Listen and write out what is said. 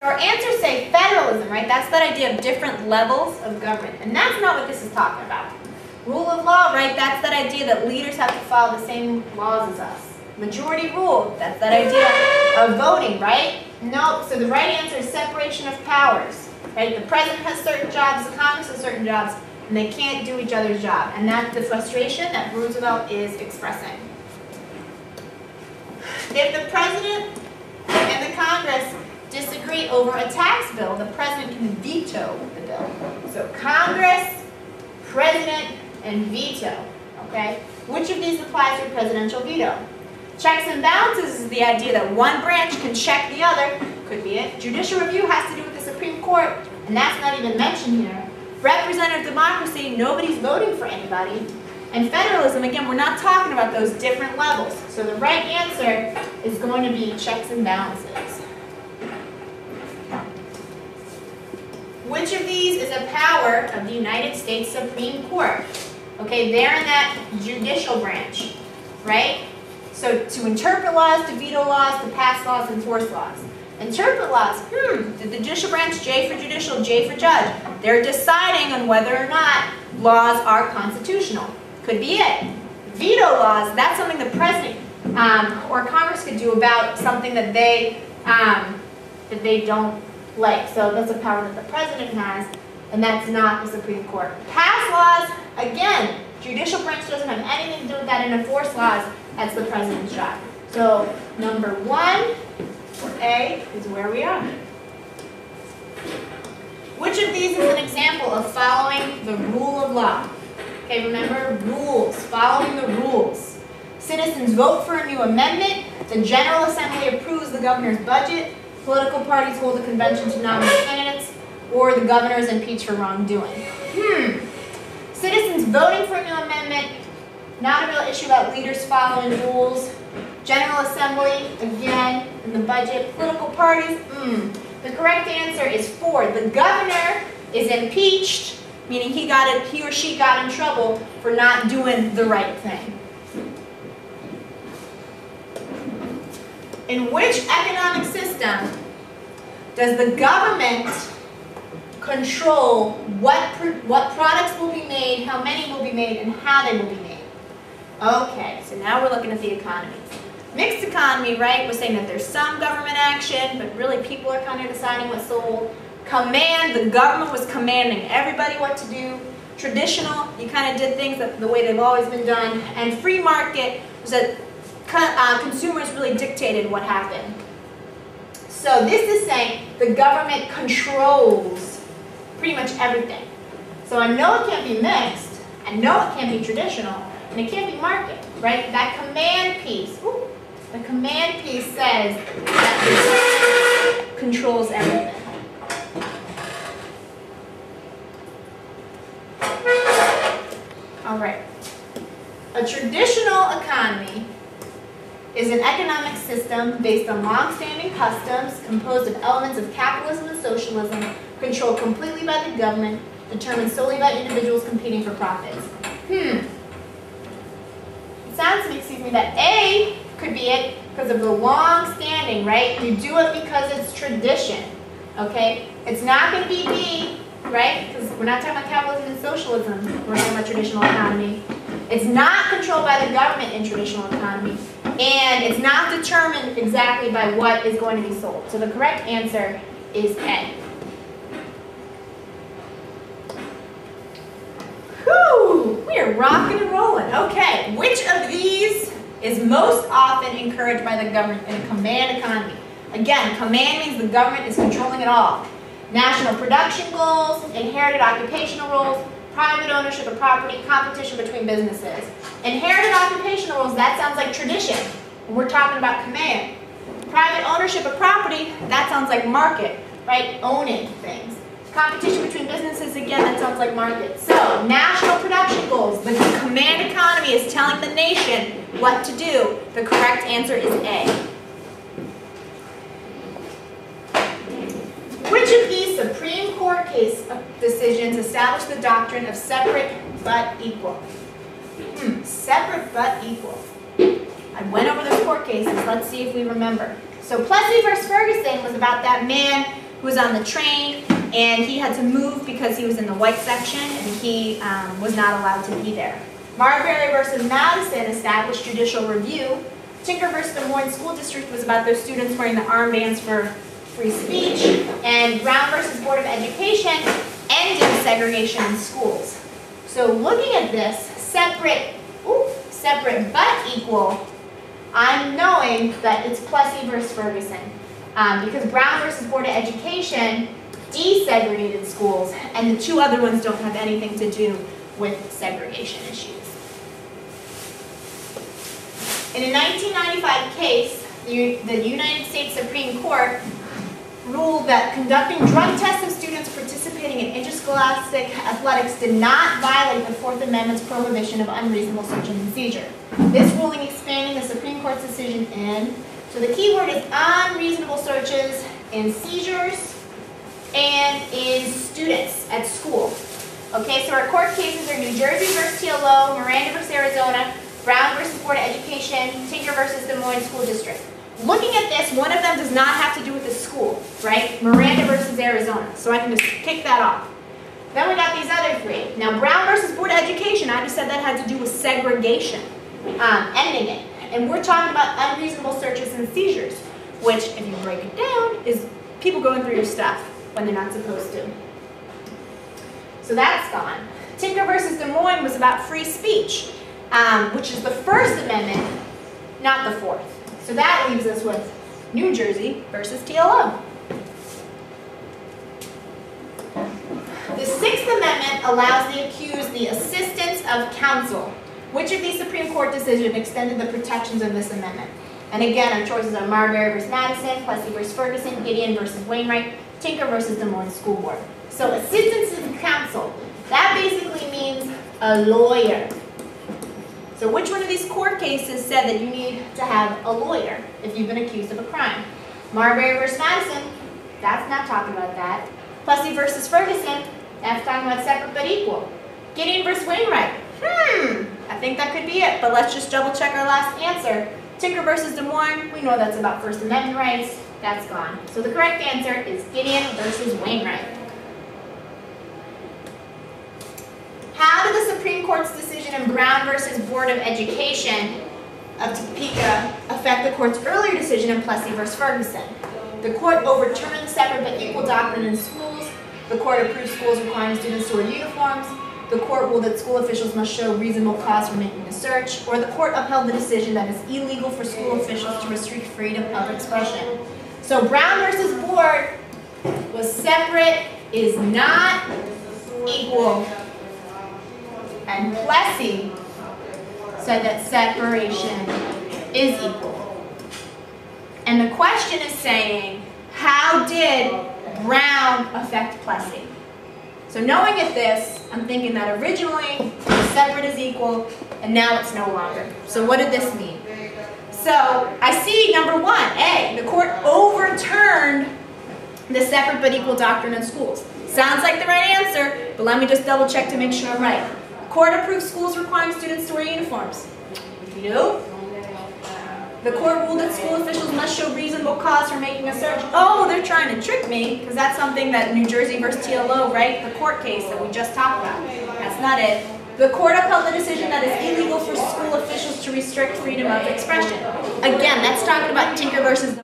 Our answers say federalism, right? That's that idea of different levels of government. And that's not what this is talking about. Rule of law, right? That's that idea that leaders have to follow the same laws as us. Majority rule, that's that idea of voting, right? No, so the right answer is separation of powers, right? The president has certain jobs, the Congress has certain jobs, and they can't do each other's job. And that's the frustration that Roosevelt is expressing. If the president and the Congress disagree over a tax bill, the president can veto the bill. So Congress, president, and veto, okay? Which of these applies to a presidential veto? Checks and balances is the idea that one branch can check the other. Could be it. Judicial review has to do with the Supreme Court, and that's not even mentioned here. Representative democracy, nobody's voting for anybody. And federalism, again, we're not talking about those different levels. So the right answer is going to be checks and balances. Which of these is a power of the United States Supreme Court? Okay, they're in that judicial branch, right? So to interpret laws, to veto laws, to pass laws, enforce laws. Interpret laws, the judicial branch, J for judicial, J for judge. They're deciding on whether or not laws are constitutional. Could be it. Veto laws, that's something the president or Congress could do about something that they don't like. So that's a power that the president has, and that's not the Supreme Court. Pass laws, again, judicial branch doesn't have anything to do with that, and enforce laws, that's the president's job. So number 1, or A, is where we are. Which of these is an example of following the rule of law? Okay, remember, rules, following the rules. Citizens vote for a new amendment, the General Assembly approves the governor's budget, political parties hold a convention to nominate candidates, or the governor is impeached for wrongdoing. Citizens voting for a new amendment, not a real issue about leaders following rules. General Assembly, again, in the budget. Political parties, The correct answer is 4. The governor is impeached, meaning he or she got in trouble for not doing the right thing. In which economic system does the government control what products will be made, how many will be made, and how they will be made? Okay, so now we're looking at the economy. Mixed economy, right? We're saying that there's some government action, but really people are kind of deciding what's sold. Command, the government was commanding everybody what to do. Traditional, you kind of did things the way they've always been done. And free market was that consumers really dictated what happened. So this is saying the government controls pretty much everything. So I know it can't be mixed, I know it can't be traditional, and it can't be market, right? That command piece, the command piece says that it controls everything. All right. A traditional economy is an economic system based on long-standing customs, composed of elements of capitalism and socialism, controlled completely by the government, determined solely by individuals competing for profits. It sounds to me, that A could be it because of the long-standing, right? You do it because it's tradition, okay? It's not going to be B, right? Because we're not talking about capitalism and socialism. We're talking about traditional economy. It's not controlled by the government in traditional economy. And it's not determined exactly by what is going to be sold. So the correct answer is A. Whew, we are rocking and rolling. Okay, which of these is most often encouraged by the government in a command economy? Again, command means the government is controlling it all. National production goals, inherited occupational roles, private ownership of property, competition between businesses. Inherited occupational roles, that sounds like tradition. We're talking about command. Private ownership of property, that sounds like market, right? Owning things. Competition between businesses, again, that sounds like market. So, national production goals. The command economy is telling the nation what to do. The correct answer is A. Which of these Supreme Court case decisions establish the doctrine of separate but equal? Separate but equal. I went over those court cases. Let's see if we remember. So Plessy v. Ferguson was about that man who was on the train, and he had to move because he was in the white section, and he was not allowed to be there. Marbury versus Madison established judicial review. Tinker versus Des Moines School District was about those students wearing the armbands for free speech. And Brown versus Board of Education ended segregation in schools. So looking at this, separate but equal, I'm knowing that it's Plessy versus Ferguson. Because Brown versus Board of Education desegregated schools, and the two other ones don't have anything to do with segregation issues. In a 1995 case, the United States Supreme Court ruled that conducting drug tests of students participating in interscholastic athletics did not violate the Fourth Amendment's prohibition of unreasonable searches and seizure. This ruling expanding the Supreme Court's decision in, so the key word is unreasonable searches and seizures and in students at school. Okay, so our court cases are New Jersey versus TLO, Miranda versus Arizona, Brown versus Board of Education, Tinker versus Des Moines School District. Looking at this, one of them does not have to do with the school, right? Miranda versus Arizona. So I can just kick that off. Then we got these other three. Now Brown versus Board of Education, I just said that had to do with segregation, ending it. And we're talking about unreasonable searches and seizures, which, if you break it down, is people going through your stuff when they're not supposed to. So that's gone. Tinker versus Des Moines was about free speech, which is the First Amendment, not the Fourth. So that leaves us with New Jersey versus TLO. The Sixth Amendment allows the accused the assistance of counsel. Which of these Supreme Court decisions extended the protections of this amendment? And again, our choices are Marbury versus Madison, Plessy versus Ferguson, Gideon versus Wainwright, Tinker versus Des Moines School Board. So assistance of counsel, that basically means a lawyer. So which one of these court cases said that you need to have a lawyer if you've been accused of a crime? Marbury versus Madison, that's not talking about that. Plessy versus Ferguson, that's talking about separate but equal. Gideon versus Wainwright, I think that could be it, but let's just double check our last answer. Tinker versus Des Moines, we know that's about First Amendment rights, that's gone. So the correct answer is Gideon versus Wainwright. How did the Supreme Court's decision in Brown versus Board of Education of Topeka affect the court's earlier decision in Plessy versus Ferguson? The court overturned the separate but equal doctrine in schools. The court approved schools requiring students to wear uniforms. The court ruled that school officials must show reasonable cause for making a search. Or the court upheld the decision that it's illegal for school officials to restrict freedom of expression. So Brown versus Board was separate, is not equal. And Plessy said that separation is equal. And the question is saying, how did Brown affect Plessy? So knowing at this, I'm thinking that originally separate is equal, and now it's no longer. So what did this mean? So I see number one, A, the court overturned the separate but equal doctrine in schools. Sounds like the right answer, but let me just double check to make sure I'm right. Court approved schools requiring students to wear uniforms. Nope. The court ruled that school officials must show reasonable cause for making a search. Oh, they're trying to trick me, because that's something that New Jersey versus TLO, right? The court case that we just talked about. That's not it. The court upheld the decision that it's illegal for school officials to restrict freedom of expression. Again, that's talking about Tinker versus